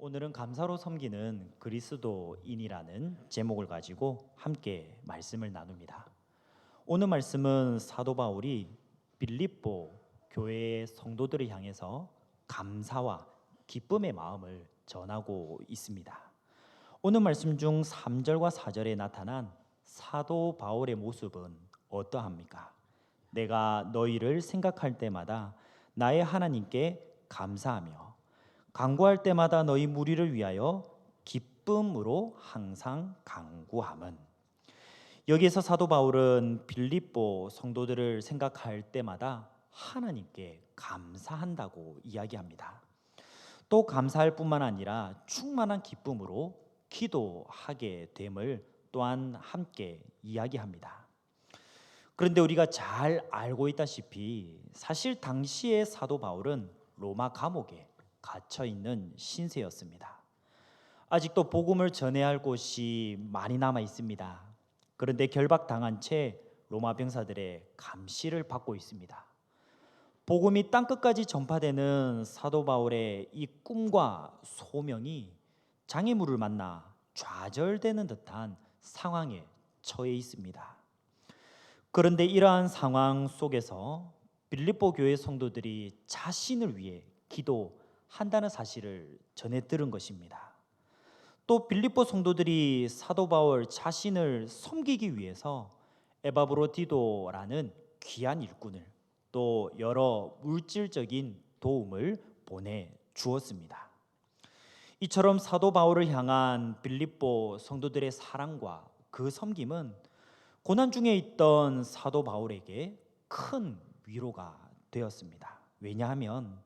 오늘은 감사로 섬기는 그리스도인이라는 제목을 가지고 함께 말씀을 나눕니다. 오늘 말씀은 사도 바울이 빌립보 교회의 성도들을 향해서 감사와 기쁨의 마음을 전하고 있습니다. 오늘 말씀 중 3절과 4절에 나타난 사도 바울의 모습은 어떠합니까? 내가 너희를 생각할 때마다 나의 하나님께 감사하며 간구할 때마다 너희 무리를 위하여 기쁨으로 항상 간구함은. 여기에서 사도 바울은 빌립보 성도들을 생각할 때마다 하나님께 감사한다고 이야기합니다. 또 감사할 뿐만 아니라 충만한 기쁨으로 기도하게 됨을 또한 함께 이야기합니다. 그런데 우리가 잘 알고 있다시피 사실 당시의 사도 바울은 로마 감옥에 갇혀 있는 신세였습니다. 아직도 복음을 전해야 할 곳이 많이 남아 있습니다. 그런데 결박당한 채 로마 병사들의 감시를 받고 있습니다. 복음이 땅끝까지 전파되는 사도 바울의 이 꿈과 소명이 장애물을 만나 좌절되는 듯한 상황에 처해 있습니다. 그런데 이러한 상황 속에서 빌립보 교회 성도들이 자신을 위해 기도한다는 사실을 전해 들은 것입니다. 또 빌립보 성도들이 사도 바울 자신을 섬기기 위해서 에바브로디도라는 귀한 일꾼을 또 여러 물질적인 도움을 보내 주었습니다. 이처럼 사도 바울을 향한 빌립보 성도들의 사랑과 그 섬김은 고난 중에 있던 사도 바울에게 큰 위로가 되었습니다. 왜냐하면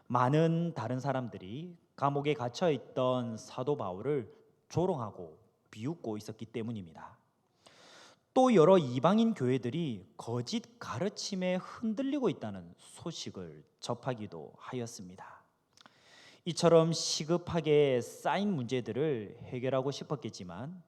많은 다른 사람들이 감옥에 갇혀 있던 사도 바울을 조롱하고 비웃고 있었기 때문입니다. 또 여러 이방인 교회들이 거짓 가르침에 흔들리고 있다는 소식을 접하기도 하였습니다. 이처럼 시급하게 쌓인 문제들을 해결하고 싶었겠지만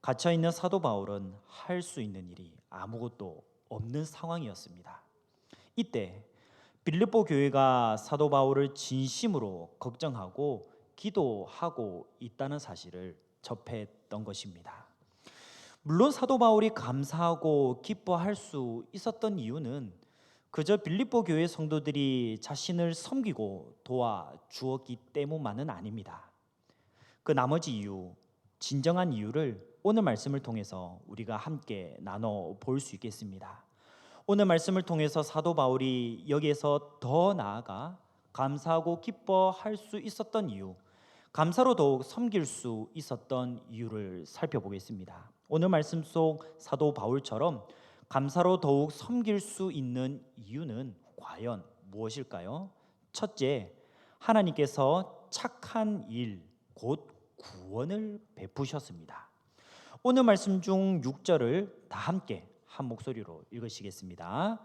갇혀있는 사도 바울은 할 수 있는 일이 아무것도 없는 상황이었습니다. 이때 빌립보 교회가 사도 바울을 진심으로 걱정하고 기도하고 있다는 사실을 접했던 것입니다. 물론 사도 바울이 감사하고 기뻐할 수 있었던 이유는 그저 빌립보 교회 성도들이 자신을 섬기고 도와주었기 때문만은 아닙니다. 그 나머지 이유, 진정한 이유를 오늘 말씀을 통해서 우리가 함께 나눠 볼 수 있겠습니다. 오늘 말씀을 통해서 사도 바울이 여기에서 더 나아가 감사하고 기뻐할 수 있었던 이유, 감사로 더욱 섬길 수 있었던 이유를 살펴보겠습니다. 오늘 말씀 속 사도 바울처럼 감사로 더욱 섬길 수 있는 이유는 과연 무엇일까요? 첫째, 하나님께서 착한 일, 곧 구원을 베푸셨습니다. 오늘 말씀 중 6절을 다 함께 한 목소리로 읽으시겠습니다.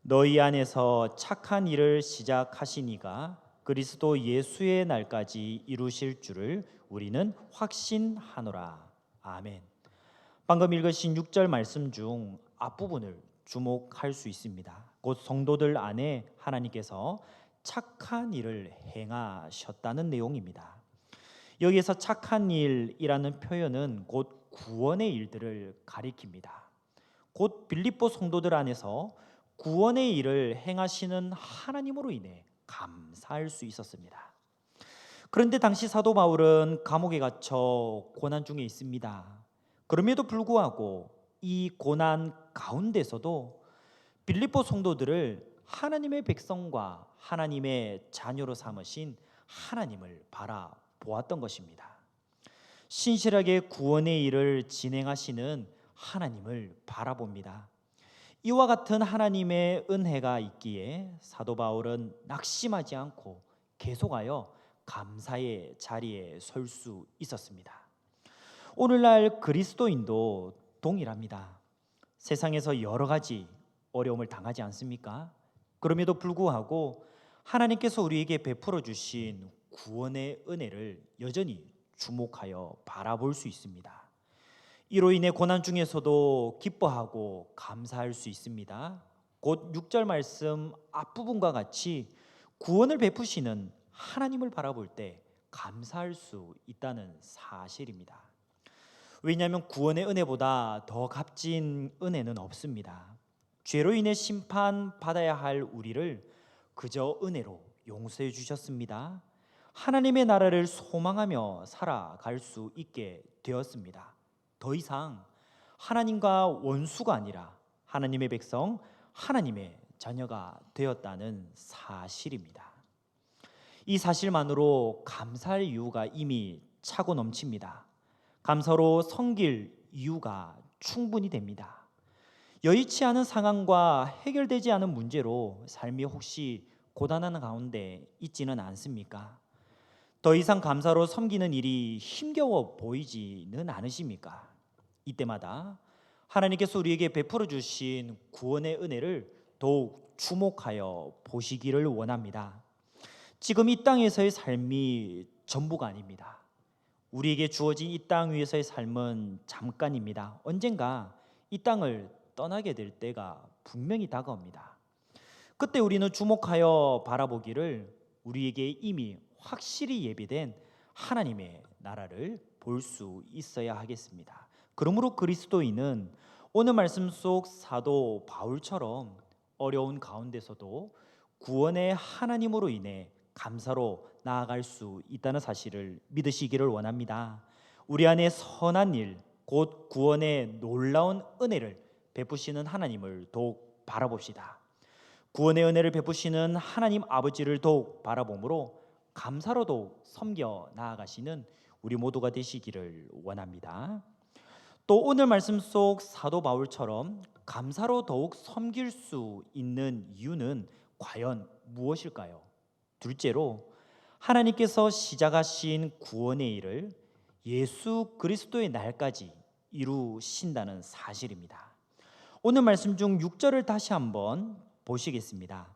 너희 안에서 착한 일을 시작하시니가 그리스도 예수의 날까지 이루실 줄을 우리는 확신하노라. 아멘. 방금 읽으신 6절 말씀 중 앞부분을 주목할 수 있습니다. 곧 성도들 안에 하나님께서 착한 일을 행하셨다는 내용입니다. 여기에서 착한 일이라는 표현은 곧 구원의 일들을 가리킵니다. 곧 빌립보 성도들 안에서 구원의 일을 행하시는 하나님으로 인해 감사할 수 있었습니다. 그런데 당시 사도 바울은 감옥에 갇혀 고난 중에 있습니다. 그럼에도 불구하고 이 고난 가운데서도 빌립보 성도들을 하나님의 백성과 하나님의 자녀로 삼으신 하나님을 바라보았던 것입니다. 신실하게 구원의 일을 진행하시는 하나님을 바라봅니다. 이와 같은 하나님의 은혜가 있기에 사도 바울은 낙심하지 않고 계속하여 감사의 자리에 설 수 있었습니다. 오늘날 그리스도인도 동일합니다. 세상에서 여러 가지 어려움을 당하지 않습니까? 그럼에도 불구하고 하나님께서 우리에게 베풀어 주신 구원의 은혜를 여전히 주목하여 바라볼 수 있습니다. 이로 인해 고난 중에서도 기뻐하고 감사할 수 있습니다. 곧 6절 말씀 앞부분과 같이 구원을 베푸시는 하나님을 바라볼 때 감사할 수 있다는 사실입니다. 왜냐하면 구원의 은혜보다 더 값진 은혜는 없습니다. 죄로 인해 심판받아야 할 우리를 그저 은혜로 용서해 주셨습니다. 하나님의 나라를 소망하며 살아갈 수 있게 되었습니다. 더 이상 하나님과 원수가 아니라 하나님의 백성, 하나님의 자녀가 되었다는 사실입니다. 이 사실만으로 감사할 이유가 이미 차고 넘칩니다. 감사로 섬길 이유가 충분히 됩니다. 여의치 않은 상황과 해결되지 않은 문제로 삶이 혹시 고단한 가운데 있지는 않습니까? 더 이상 감사로 섬기는 일이 힘겨워 보이지는 않으십니까? 이때마다 하나님께서 우리에게 베풀어 주신 구원의 은혜를 더욱 주목하여 보시기를 원합니다. 지금 이 땅에서의 삶이 전부가 아닙니다. 우리에게 주어진 이 땅 위에서의 삶은 잠깐입니다. 언젠가 이 땅을 떠나게 될 때가 분명히 다가옵니다. 그때 우리는 주목하여 바라보기를 우리에게 이미 확실히 예비된 하나님의 나라를 볼 수 있어야 하겠습니다. 그러므로 그리스도인은 오늘 말씀 속 사도 바울처럼 어려운 가운데서도 구원의 하나님으로 인해 감사로 나아갈 수 있다는 사실을 믿으시기를 원합니다. 우리 안에 선한 일, 곧 구원의 놀라운 은혜를 베푸시는 하나님을 더욱 바라봅시다. 구원의 은혜를 베푸시는 하나님 아버지를 더욱 바라봄으로 감사로 더욱 섬겨 나아가시는 우리 모두가 되시기를 원합니다. 또 오늘 말씀 속 사도 바울처럼 감사로 더욱 섬길 수 있는 이유는 과연 무엇일까요? 둘째로 하나님께서 시작하신 구원의 일을 예수 그리스도의 날까지 이루신다는 사실입니다. 오늘 말씀 중 6절을 다시 한번 보시겠습니다.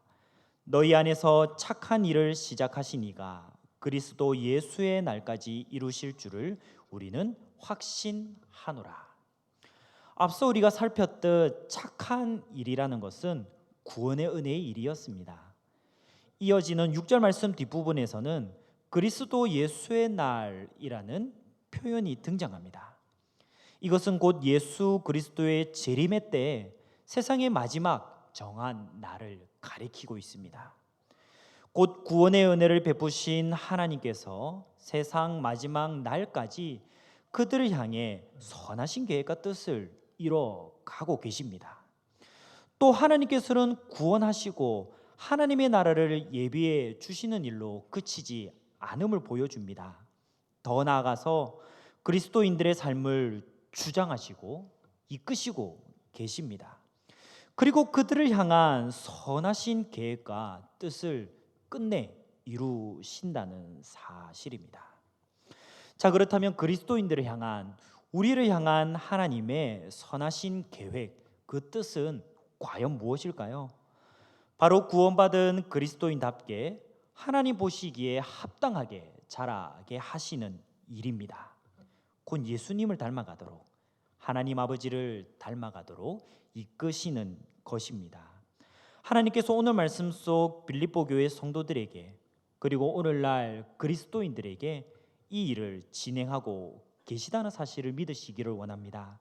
너희 안에서 착한 일을 시작하신 이가 그리스도 예수의 날까지 이루실 줄을 우리는 확신하노라. 앞서 우리가 살폈듯 착한 일이라는 것은 구원의 은혜의 일이었습니다. 이어지는 6절 말씀 뒷부분에서는 그리스도 예수의 날이라는 표현이 등장합니다. 이것은 곧 예수 그리스도의 재림의 때 세상의 마지막 정한 날을 가리키고 있습니다. 곧 구원의 은혜를 베푸신 하나님께서 세상 마지막 날까지 그들을 향해 선하신 계획과 뜻을 이뤄가고 계십니다. 또 하나님께서는 구원하시고 하나님의 나라를 예비해 주시는 일로 그치지 않음을 보여줍니다. 더 나아가서 그리스도인들의 삶을 주장하시고 이끄시고 계십니다. 그리고 그들을 향한 선하신 계획과 뜻을 끝내 이루신다는 사실입니다. 자, 그렇다면 그리스도인들을 향한, 우리를 향한 하나님의 선하신 계획, 그 뜻은 과연 무엇일까요? 바로 구원받은 그리스도인답게 하나님 보시기에 합당하게 자라게 하시는 일입니다. 곧 예수님을 닮아가도록, 하나님 아버지를 닮아가도록 이끄시는 것입니다. 하나님께서 오늘 말씀 속 빌립보 교회 성도들에게, 그리고 오늘날 그리스도인들에게 이 일을 진행하고 계시다는 사실을 믿으시기를 원합니다.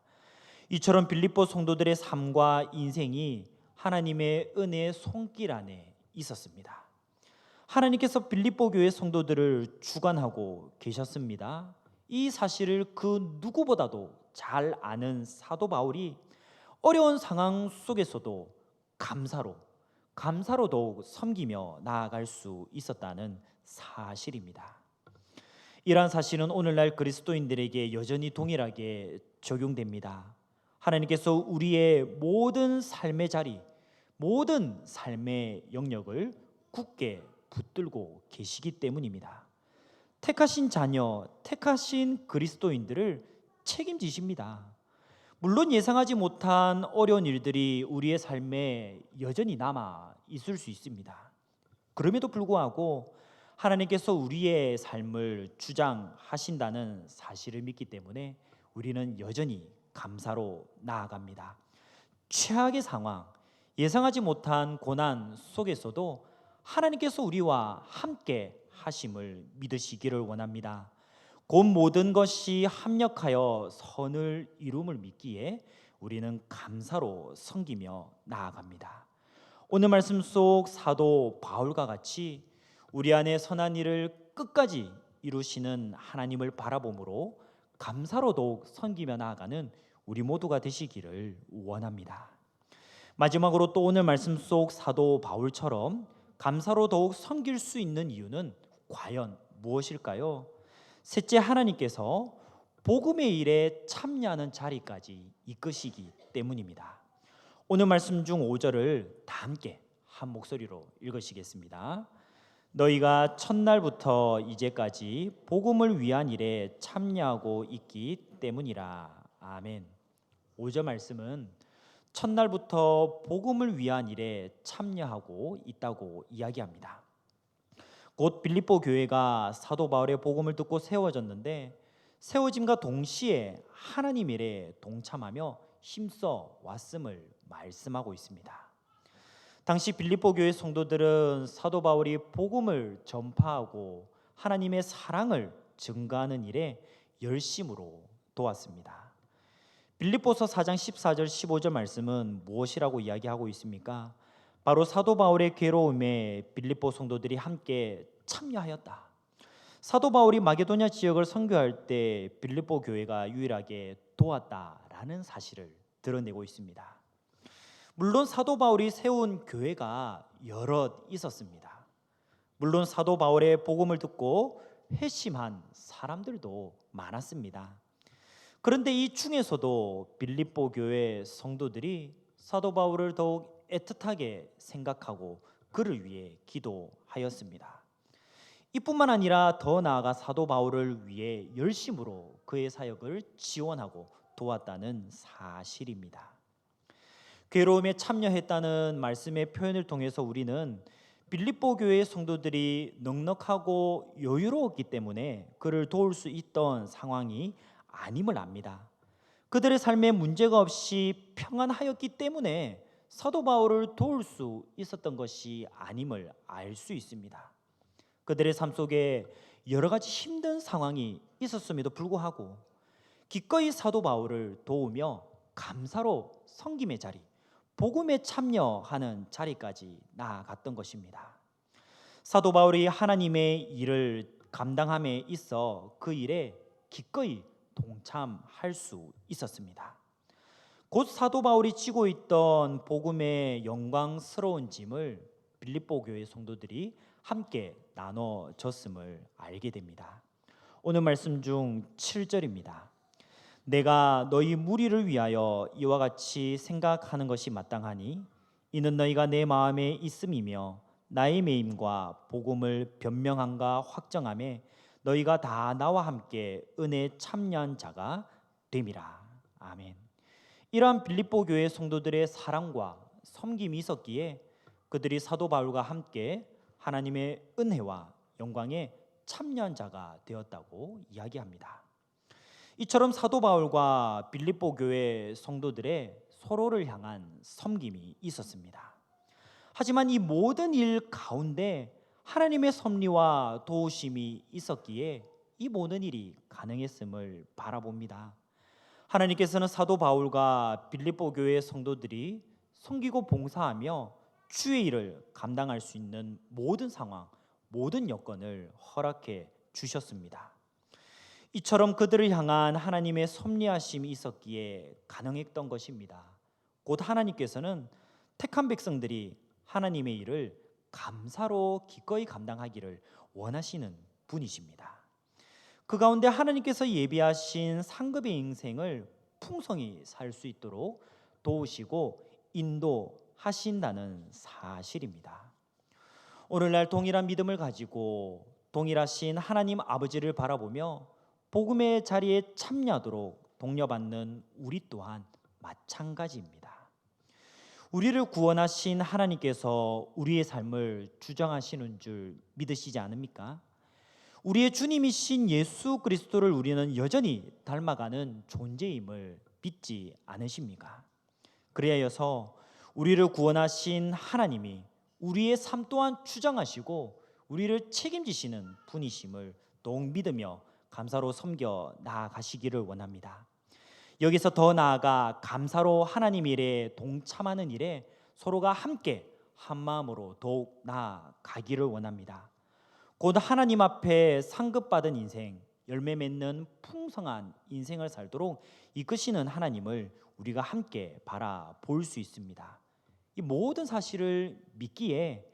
이처럼 빌립보 성도들의 삶과 인생이 하나님의 은혜의 손길 안에 있었습니다. 하나님께서 빌립보 교회 성도들을 주관하고 계셨습니다. 이 사실을 그 누구보다도 잘 아는 사도 바울이 어려운 상황 속에서도 감사로 더욱 섬기며 나아갈 수 있었다는 사실입니다. 이러한 사실은 오늘날 그리스도인들에게 여전히 동일하게 적용됩니다. 하나님께서 우리의 모든 삶의 자리, 모든 삶의 영역을 굳게 붙들고 계시기 때문입니다. 택하신 자녀, 택하신 그리스도인들을 책임지십니다. 물론 예상하지 못한 어려운 일들이 우리의 삶에 여전히 남아 있을 수 있습니다. 그럼에도 불구하고 하나님께서 우리의 삶을 주장하신다는 사실을 믿기 때문에 우리는 여전히 감사로 나아갑니다. 최악의 상황, 예상하지 못한 고난 속에서도 하나님께서 우리와 함께 하심을 믿으시기를 원합니다. 곧 모든 것이 합력하여 선을 이룸을 믿기에 우리는 감사로 섬기며 나아갑니다. 오늘 말씀 속 사도 바울과 같이 우리 안에 선한 일을 끝까지 이루시는 하나님을 바라봄으로 감사로 더욱 섬기며 나아가는 우리 모두가 되시기를 원합니다. 마지막으로 또 오늘 말씀 속 사도 바울처럼 감사로 더욱 섬길 수 있는 이유는 과연 무엇일까요? 셋째, 하나님께서 복음의 일에 참여하는 자리까지 이끄시기 때문입니다. 오늘 말씀 중 5절을 다 함께 한 목소리로 읽으시겠습니다. 너희가 첫날부터 이제까지 복음을 위한 일에 참여하고 있기 때문이라. 아멘. 5절 말씀은 첫날부터 복음을 위한 일에 참여하고 있다고 이야기합니다. 곧 빌립보 교회가 사도 바울의 복음을 듣고 세워졌는데 세워짐과 동시에 하나님 일에 동참하며 힘써 왔음을 말씀하고 있습니다. 당시 빌립보 교회 성도들은 사도 바울이 복음을 전파하고 하나님의 사랑을 증거하는 일에 열심으로 도왔습니다. 빌립보서 4장 14절 15절 말씀은 무엇이라고 이야기하고 있습니까? 바로 사도 바울의 괴로움에 빌립보 성도들이 함께 참여하였다. 사도 바울이 마게도냐 지역을 선교할 때 빌립보 교회가 유일하게 도왔다라는 사실을 드러내고 있습니다. 물론 사도 바울이 세운 교회가 여럿 있었습니다. 물론 사도 바울의 복음을 듣고 회심한 사람들도 많았습니다. 그런데 이 중에서도 빌립보 교회 성도들이 사도 바울을 더욱 애틋하게 생각하고 그를 위해 기도하였습니다. 이뿐만 아니라 더 나아가 사도 바울을 위해 열심으로 그의 사역을 지원하고 도왔다는 사실입니다. 괴로움에 참여했다는 말씀의 표현을 통해서 우리는 빌립보 교회의 성도들이 넉넉하고 여유로웠기 때문에 그를 도울 수 있던 상황이 아님을 압니다. 그들의 삶에 문제가 없이 평안하였기 때문에 사도 바울을 도울 수 있었던 것이 아님을 알 수 있습니다. 그들의 삶 속에 여러 가지 힘든 상황이 있었음에도 불구하고 기꺼이 사도 바울을 도우며 감사로 섬김의 자리, 복음에 참여하는 자리까지 나아갔던 것입니다. 사도 바울이 하나님의 일을 감당함에 있어 그 일에 기꺼이 동참할 수 있었습니다. 곧 사도 바울이 지고 있던 복음의 영광스러운 짐을 빌립보 교회 성도들이 함께 나눠줬음을 알게 됩니다. 오늘 말씀 중 7절입니다. 내가 너희 무리를 위하여 이와 같이 생각하는 것이 마땅하니 이는 너희가 내 마음에 있음이며 나의 매임과 복음을 변명함과 확정함에 너희가 다 나와 함께 은혜에 참여한 자가 됨이라. 아멘. 이러한 빌립보 교회 성도들의 사랑과 섬김이 있었기에 그들이 사도 바울과 함께 하나님의 은혜와 영광에 참여한 자가 되었다고 이야기합니다. 이처럼 사도 바울과 빌립보 교회 성도들의 서로를 향한 섬김이 있었습니다. 하지만 이 모든 일 가운데 하나님의 섭리와 도우심이 있었기에 이 모든 일이 가능했음을 바라봅니다. 하나님께서는 사도 바울과 빌립보 교회 성도들이 섬기고 봉사하며 주의 일을 감당할 수 있는 모든 상황, 모든 여건을 허락해 주셨습니다. 이처럼 그들을 향한 하나님의 섭리하심이 있었기에 가능했던 것입니다. 곧 하나님께서는 택한 백성들이 하나님의 일을 감사로 기꺼이 감당하기를 원하시는 분이십니다. 그 가운데 하나님께서 예비하신 상급의 인생을 풍성히 살 수 있도록 도우시고 인도하신다는 사실입니다. 오늘날 동일한 믿음을 가지고 동일하신 하나님 아버지를 바라보며 복음의 자리에 참여하도록 독려받는 우리 또한 마찬가지입니다. 우리를 구원하신 하나님께서 우리의 삶을 주장하시는 줄 믿으시지 않습니까? 우리의 주님이신 예수 그리스도를 우리는 여전히 닮아가는 존재임을 믿지 않으십니까? 그리하여서 우리를 구원하신 하나님이 우리의 삶 또한 주장하시고 우리를 책임지시는 분이심을 더욱 믿으며 감사로 섬겨 나아가시기를 원합니다. 여기서 더 나아가 감사로 하나님 일에 동참하는 일에 서로가 함께 한 마음으로 더욱 나아가기를 원합니다. 곧 하나님 앞에 상급받은 인생, 열매 맺는 풍성한 인생을 살도록 이끄시는 하나님을 우리가 함께 바라볼 수 있습니다. 이 모든 사실을 믿기에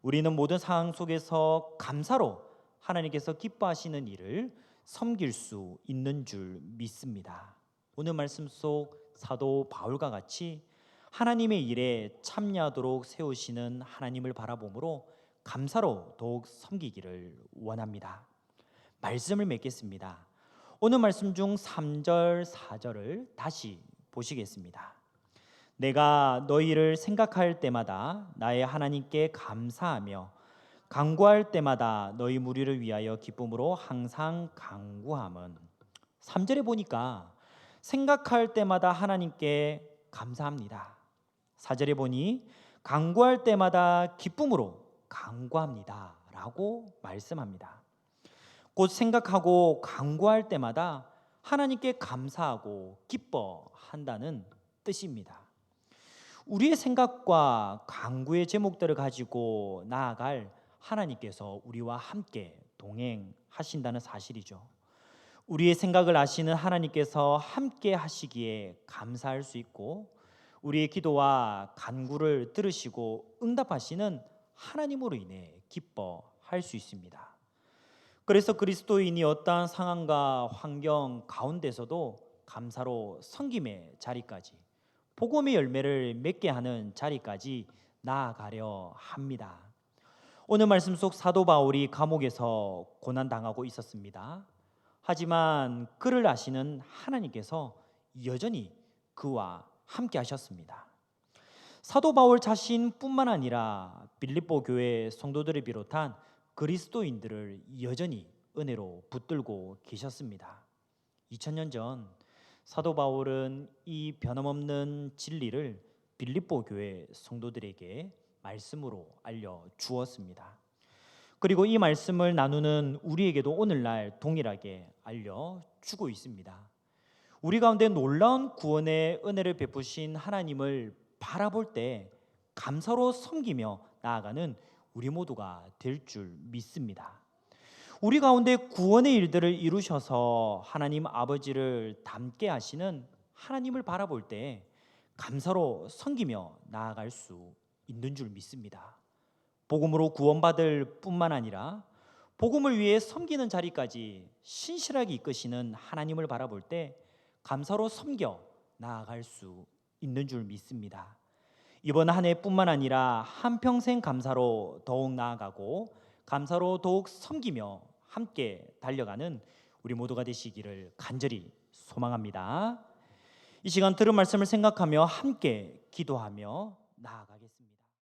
우리는 모든 상황 속에서 감사로 하나님께서 기뻐하시는 일을 섬길 수 있는 줄 믿습니다. 오늘 말씀 속 사도 바울과 같이 하나님의 일에 참여하도록 세우시는 하나님을 바라보므로 감사로 더욱 섬기기를 원합니다. 말씀을 맺겠습니다. 오늘 말씀 중 3절, 4절을 다시 보시겠습니다. 내가 너희를 생각할 때마다 나의 하나님께 감사하며 간구할 때마다 너희 무리를 위하여 기쁨으로 항상 간구함은. 3절에 보니까 생각할 때마다 하나님께 감사합니다. 4절에 보니 간구할 때마다 기쁨으로 간구합니다 라고 말씀합니다. 곧 생각하고 간구할 때마다 하나님께 감사하고 기뻐한다는 뜻입니다. 우리의 생각과 간구의 제목들을 가지고 나아갈 하나님께서 우리와 함께 동행하신다는 사실이죠. 우리의 생각을 아시는 하나님께서 함께 하시기에 감사할 수 있고, 우리의 기도와 간구를 들으시고 응답하시는 하나님으로 인해 기뻐할 수 있습니다. 그래서 그리스도인이 어떠한 상황과 환경 가운데서도 감사로 섬김의 자리까지, 복음의 열매를 맺게 하는 자리까지 나아가려 합니다. 오늘 말씀 속 사도 바울이 감옥에서 고난당하고 있었습니다. 하지만 그를 아시는 하나님께서 여전히 그와 함께 하셨습니다. 사도 바울 자신뿐만 아니라 빌립보 교회 성도들을 비롯한 그리스도인들을 여전히 은혜로 붙들고 계셨습니다. 2000년 전 사도 바울은 이 변함없는 진리를 빌립보 교회 성도들에게 말씀으로 알려주었습니다. 그리고 이 말씀을 나누는 우리에게도 오늘날 동일하게 알려주고 있습니다. 우리 가운데 놀라운 구원의 은혜를 베푸신 하나님을 바라볼 때 감사로 섬기며 나아가는 우리 모두가 될 줄 믿습니다. 우리 가운데 구원의 일들을 이루셔서 하나님 아버지를 닮게 하시는 하나님을 바라볼 때 감사로 섬기며 나아갈 수 있는 줄 믿습니다. 복음으로 구원받을 뿐만 아니라 복음을 위해 섬기는 자리까지 신실하게 이끄시는 하나님을 바라볼 때 감사로 섬겨 나아갈 수 있는 줄 믿습니다. 이번 한 해뿐만 아니라 한평생 감사로 더욱 나아가고 감사로 더욱 섬기며 함께 달려가는 우리 모두가 되시기를 간절히 소망합니다. 이 시간 들은 말씀을 생각하며 함께 기도하며 나아가겠습니다.